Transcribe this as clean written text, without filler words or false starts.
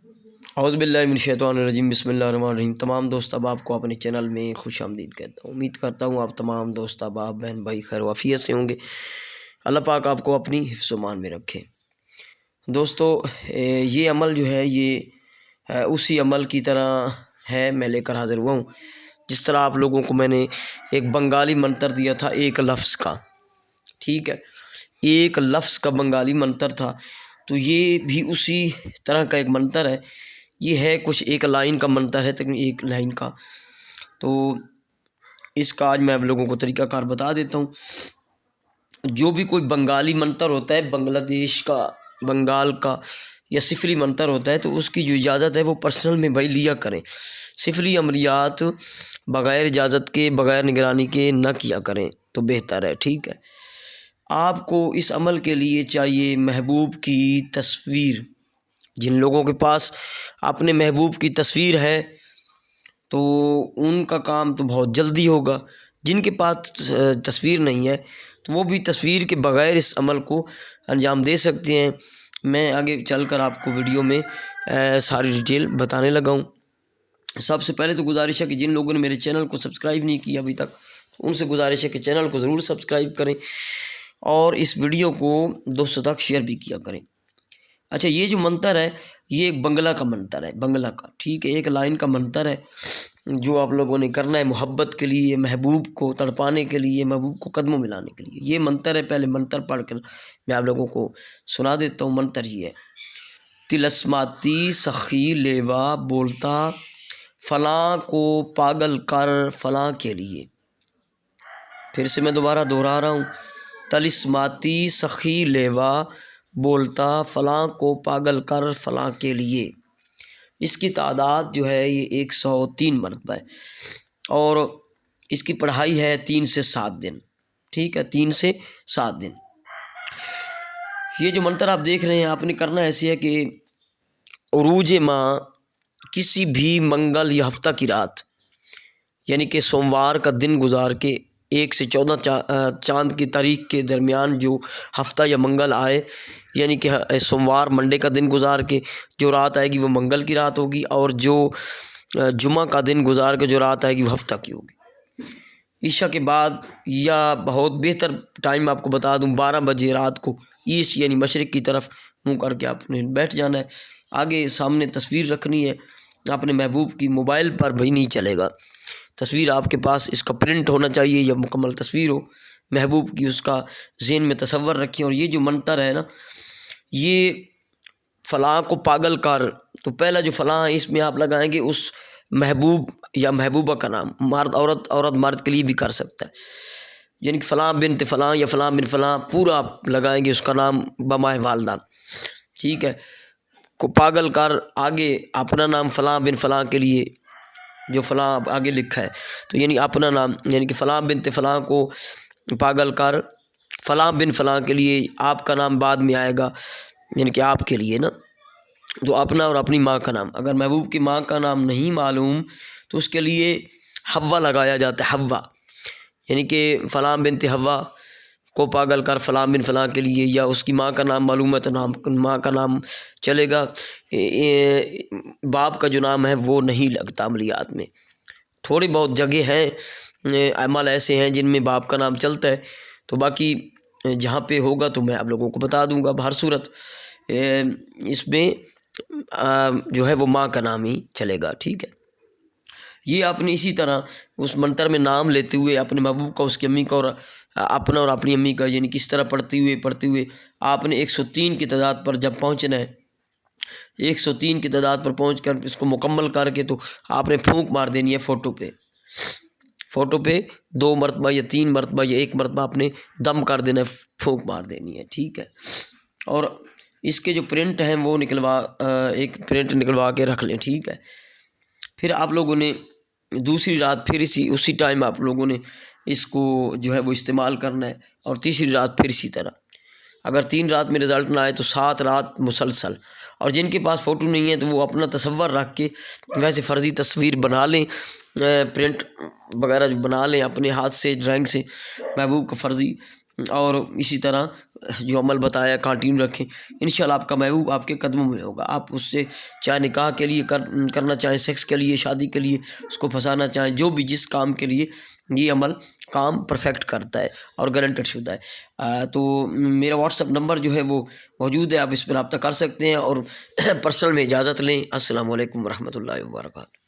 اعوذ باللہ من الشیطان الرجیم، بسم اللہ الرحمن الرحیم۔ تمام دوست احباب کو اپنے چینل میں خوش آمدید کہتا ہوں۔ امید کرتا ہوں آپ تمام دوست احباب بہن بھائی خیر و عافیت سے ہوں گے۔ اللہ پاک آپ کو اپنی حفظ و امان میں رکھے۔ دوستو، یہ عمل جو ہے یہ اسی عمل کی طرح ہے میں لے کر حاضر ہوا ہوں جس طرح آپ لوگوں کو میں نے ایک بنگالی منتر دیا تھا، ایک لفظ کا، ٹھیک ہے، ایک لفظ کا بنگالی منتر تھا۔ تو یہ بھی اسی طرح کا ایک منتر ہے۔ یہ ہے کچھ ایک لائن کا منتر ہے، تقریباً ایک لائن کا۔ تو اس کا آج میں آپ لوگوں کو طریقہ کار بتا دیتا ہوں۔ جو بھی کوئی بنگالی منتر ہوتا ہے، بنگلہ دیش کا، بنگال کا یا سفلی منتر ہوتا ہے، تو اس کی جو اجازت ہے وہ پرسنل میں بھائی لیا کریں۔ سفلی عملیات بغیر اجازت کے، بغیر نگرانی کے نہ کیا کریں تو بہتر ہے، ٹھیک ہے۔ آپ کو اس عمل کے لیے چاہیے محبوب کی تصویر۔ جن لوگوں کے پاس اپنے محبوب کی تصویر ہے تو ان کا کام تو بہت جلدی ہوگا۔ جن کے پاس تصویر نہیں ہے تو وہ بھی تصویر کے بغیر اس عمل کو انجام دے سکتے ہیں۔ میں آگے چل کر آپ کو ویڈیو میں ساری ڈیٹیل بتانے لگا ہوں۔ سب سے پہلے تو گزارش ہے کہ جن لوگوں نے میرے چینل کو سبسکرائب نہیں کیا ابھی تک، ان سے گزارش ہے کہ چینل کو ضرور سبسکرائب کریں اور اس ویڈیو کو دوستوں تک شیئر بھی کیا کریں۔ اچھا، یہ جو منتر ہے یہ ایک بنگلہ کا منتر ہے، بنگلہ کا، ٹھیک ہے، ایک لائن کا منتر ہے جو آپ لوگوں نے کرنا ہے محبت کے لیے، محبوب کو تڑپانے کے لیے، محبوب کو قدموں میں لانے کے لیے۔ یہ منتر ہے، پہلے منتر پڑھ کر میں آپ لوگوں کو سنا دیتا ہوں۔ منتر یہ ہے: تلسماتی سخی لیوا بولتا فلاں کو پاگل کر فلاں کے لیے۔ پھر سے میں دوبارہ دہرا رہا ہوں: تلسماتی سخی لیوا بولتا فلاں کو پاگل کر فلاں کے لیے۔ اس کی تعداد جو ہے یہ 103 مرتبہ ہے اور اس کی پڑھائی ہے 3 سے 7 دن، ٹھیک ہے، 3 سے 7 دن۔ یہ جو منتر آپ دیکھ رہے ہیں، آپ نے کرنا ایسے ہے کہ عروج ماہ کسی بھی منگل یا ہفتہ کی رات، یعنی کہ سوموار کا دن گزار کے 1 سے 14 چاند کی تاریخ کے درمیان جو ہفتہ یا منگل آئے، یعنی کہ سوموار منڈے کا دن گزار کے جو رات آئے گی وہ منگل کی رات ہوگی، اور جو جمعہ کا دن گزار کے جو رات آئے گی وہ ہفتہ کی ہوگی۔ عشاء کے بعد، یا بہت بہتر ٹائم آپ کو بتا دوں، 12 بجے رات کو ایسٹ یعنی مشرق کی طرف منہ کر کے آپ نے بیٹھ جانا ہے۔ آگے سامنے تصویر رکھنی ہے اپنے محبوب کی، موبائل پر بھی نہیں چلے گا، تصویر آپ کے پاس اس کا پرنٹ ہونا چاہیے یا مکمل تصویر ہو محبوب کی، اس کا ذہن میں تصور رکھیں۔ اور یہ جو منتر ہے نا، یہ فلاں کو پاگل کر، تو پہلا جو فلاں ہے اس میں آپ لگائیں گے اس محبوب یا محبوبہ کا نام، مرد عورت، عورت مرد کے لیے بھی کر سکتا ہے، یعنی کہ فلاں بنت فلاں یا فلاں بن فلاں پورا آپ لگائیں گے اس کا نام بمائے والدہ، ٹھیک ہے، کو پاگل کر، آگے اپنا نام فلاں بن فلاں کے لیے جو فلاں آگے لکھا ہے، تو یعنی اپنا نام، یعنی کہ فلاں بنت فلاں کو پاگل کر فلاں بن فلاں کے لیے، آپ کا نام بعد میں آئے گا، یعنی کہ آپ کے لیے نا، تو اپنا اور اپنی ماں کا نام۔ اگر محبوب کی ماں کا نام نہیں معلوم تو اس کے لیے حوا لگایا جاتا ہے، حوا، یعنی کہ فلاں بنت حوا کو پاگل کر فلاں بن فلاں کے لیے، یا اس کی ماں کا نام معلوم ہے تو ماں کا نام چلے گا، باپ کا جو نام ہے وہ نہیں لگتا عملیات میں۔ تھوڑی بہت جگہ ہیں، عمل ایسے ہیں جن میں باپ کا نام چلتا ہے، تو باقی جہاں پہ ہوگا تو میں آپ لوگوں کو بتا دوں گا۔ بہر صورت اس میں جو ہے وہ ماں کا نام ہی چلے گا، ٹھیک ہے۔ یہ آپ نے اسی طرح اس منتر میں نام لیتے ہوئے اپنے محبوب کا، اس کی امی کا، اور اپنا اور اپنی امی کا، یعنی کس طرح پڑھتے ہوئے آپ نے 103 کی تعداد پر جب پہنچنا ہے، 103 کی تعداد پر پہنچ کر اس کو مکمل کر کے تو آپ نے پھونک مار دینی ہے فوٹو پہ 2 مرتبہ یا 3 مرتبہ یا 1 مرتبہ آپ نے دم کر دینا ہے، پھونک مار دینی ہے، ٹھیک ہے۔ اور اس کے جو پرنٹ ہیں وہ ایک پرنٹ نکلوا کے رکھ لیں، ٹھیک ہے۔ پھر آپ لوگوں نے دوسری رات پھر اسی ٹائم آپ لوگوں نے اس کو جو ہے وہ استعمال کرنا ہے، اور تیسری رات پھر اسی طرح۔ اگر 3 رات میں رزلٹ نہ آئے تو 7 رات مسلسل۔ اور جن کے پاس فوٹو نہیں ہے تو وہ اپنا تصور رکھ کے ویسے فرضی تصویر بنا لیں، پرنٹ وغیرہ جو بنا لیں اپنے ہاتھ سے، ڈرائنگ سے محبوب کا فرضی اور اسی طرح جو عمل بتایا کنٹینیو رکھیں، انشاءاللہ آپ کا محبوب آپ کے قدموں میں ہوگا۔ آپ اس سے چاہے نکاح کے لیے کرنا چاہیں، سیکس کے لیے، شادی کے لیے، اس کو پھنسانا چاہیں، جو بھی جس کام کے لیے یہ عمل کام پرفیکٹ کرتا ہے اور گارنٹیڈ شدہ ہے۔ تو میرا واٹس ایپ نمبر جو ہے وہ موجود ہے، آپ اس پہ رابطہ کر سکتے ہیں اور پرسنل میں اجازت لیں۔ السلام علیکم ورحمۃ اللہ وبرکاتہ۔